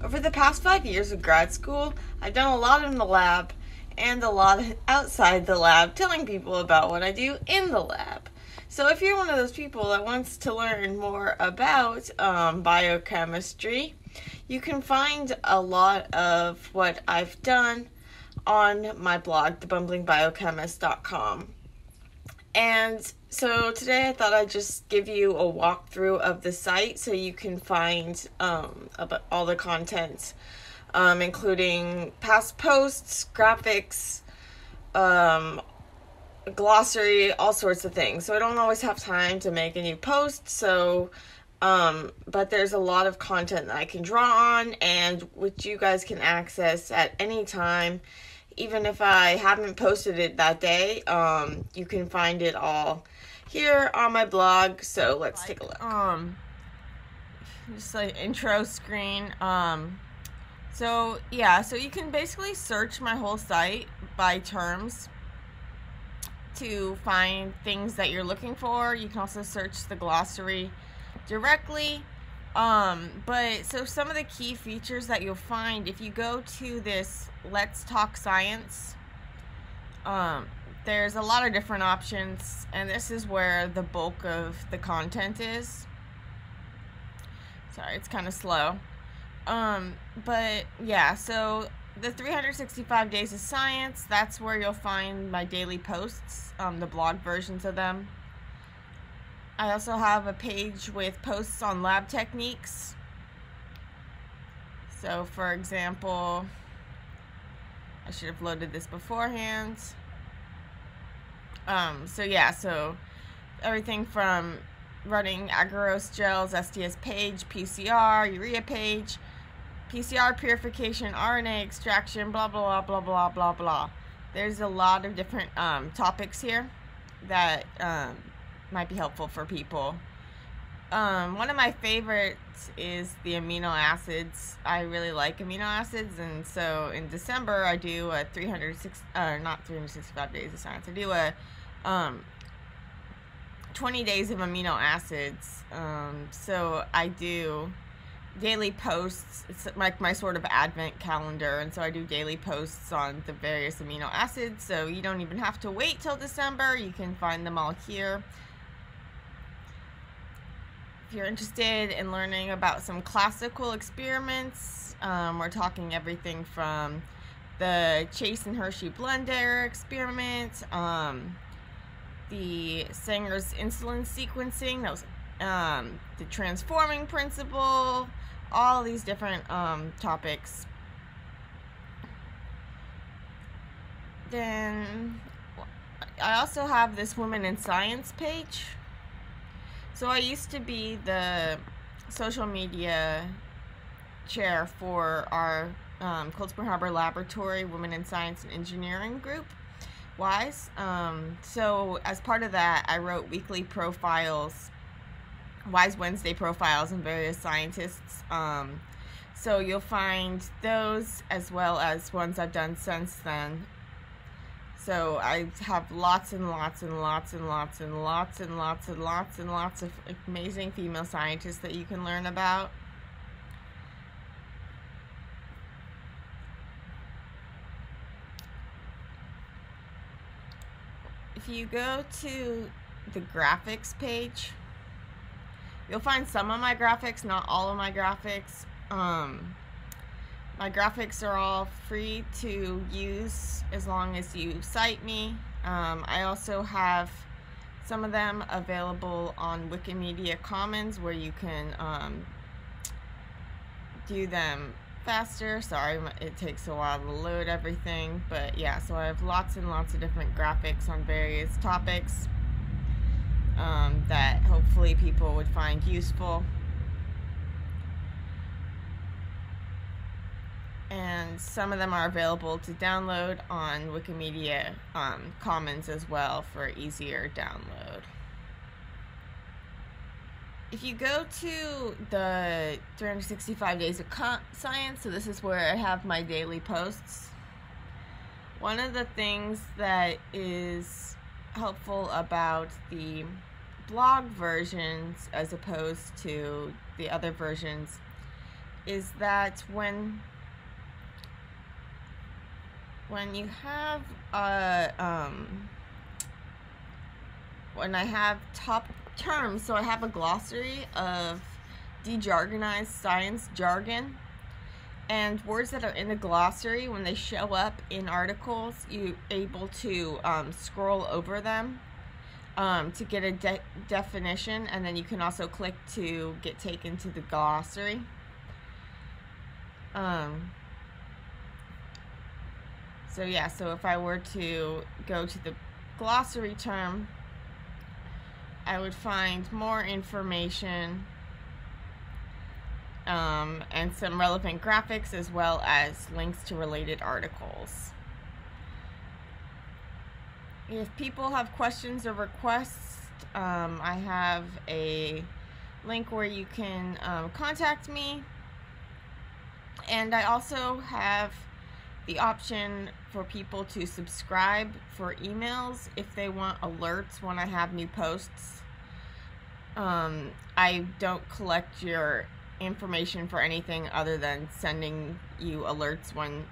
Over the past 5 years of grad school, I've done a lot in the lab and a lot outside the lab, telling people about what I do in the lab. So if you're one of those people that wants to learn more about biochemistry, you can find a lot of what I've done on my blog, thebumblingBiochemist.com. And so today I thought I'd just give you a walkthrough of the site so you can find about all the content, including past posts, graphics, glossary, all sorts of things. So I don't always have time to make a new post, but there's a lot of content that I can draw on and which you guys can access at any time. Even if I haven't posted it that day, you can find it all here on my blog. So let's take a look. Just like intro screen. So you can basically search my whole site by terms to find things that you're looking for. You can also search the glossary directly. But some of the key features that you'll find if you go to this Let's Talk Science, there's a lot of different options, and this is where the bulk of the content is. Sorry, it's kind of slow. But yeah, so the 365 Days of Science, that's where you'll find my daily posts, the blog versions of them. I also have a page with posts on lab techniques. So for example, I should have loaded this beforehand. So everything from running agarose gels, STS page, PCR, urea page, PCR purification, RNA extraction, blah, blah, blah, blah, blah, blah. There's a lot of different topics here that might be helpful for people. One of my favorites is the amino acids. I really like amino acids, and so in December I do a 365 Days of Science. I do a 20 days of amino acids. So I do daily posts. It's like my sort of advent calendar, and so I do daily posts on the various amino acids, so you don't even have to wait till December. You can find them all here. If you're interested in learning about some classical experiments, we're talking everything from the Chase and Hershey blender experiment, the Sanger's insulin sequencing, that was the transforming principle, all these different topics. Then I also have this Women in Science page. So I used to be the social media chair for our Cold Spring Harbor Laboratory Women in Science and Engineering group, WISE. So as part of that, I wrote weekly profiles, WISE Wednesday profiles on various scientists. So you'll find those as well as ones I've done since then. So I have lots and lots and lots and lots and lots and lots and lots and lots of amazing female scientists that you can learn about. If you go to the graphics page, you'll find some of my graphics, not all of my graphics. My graphics are all free to use as long as you cite me. I also have some of them available on Wikimedia Commons, where you can do them faster. Sorry, it takes a while to load everything, but yeah, so I have lots and lots of different graphics on various topics that hopefully people would find useful. And some of them are available to download on Wikimedia Commons as well for easier download. If you go to the 365 Days of Science, so this is where I have my daily posts, one of the things that is helpful about the blog versions as opposed to the other versions is that when you have when I have top terms, so I have a glossary of de-jargonized science jargon, and words that are in the glossary, when they show up in articles, you're able to scroll over them to get a definition, and then you can also click to get taken to the glossary. So yeah, so if I were to go to the glossary term, I would find more information and some relevant graphics, as well as links to related articles. If people have questions or requests, I have a link where you can contact me, and I also have the option for people to subscribe for emails if they want alerts when I have new posts. I don't collect your information for anything other than sending you alerts when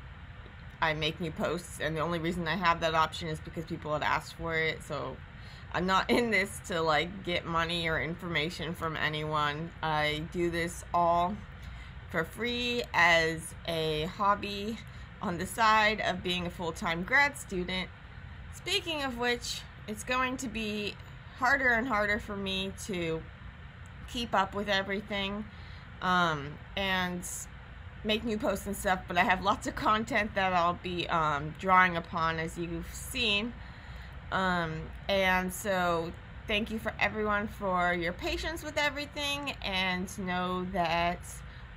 I make new posts, and the only reason I have that option is because people had asked for it. So I'm not in this to like get money or information from anyone. I do this all for free as a hobby on the side of being a full-time grad student. Speaking of which, it's going to be harder and harder for me to keep up with everything and make new posts and stuff, but I have lots of content that I'll be drawing upon, as you've seen, and so thank you for everyone for your patience with everything, and know that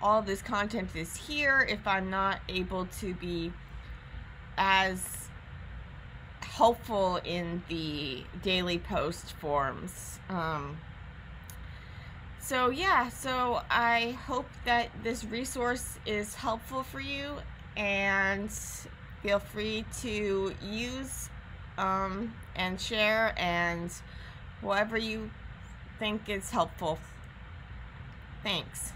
all of this content is here if I'm not able to be as helpful in the daily post forms. So yeah, so I hope that this resource is helpful for you, and feel free to use and share, and whatever you think is helpful. Thanks.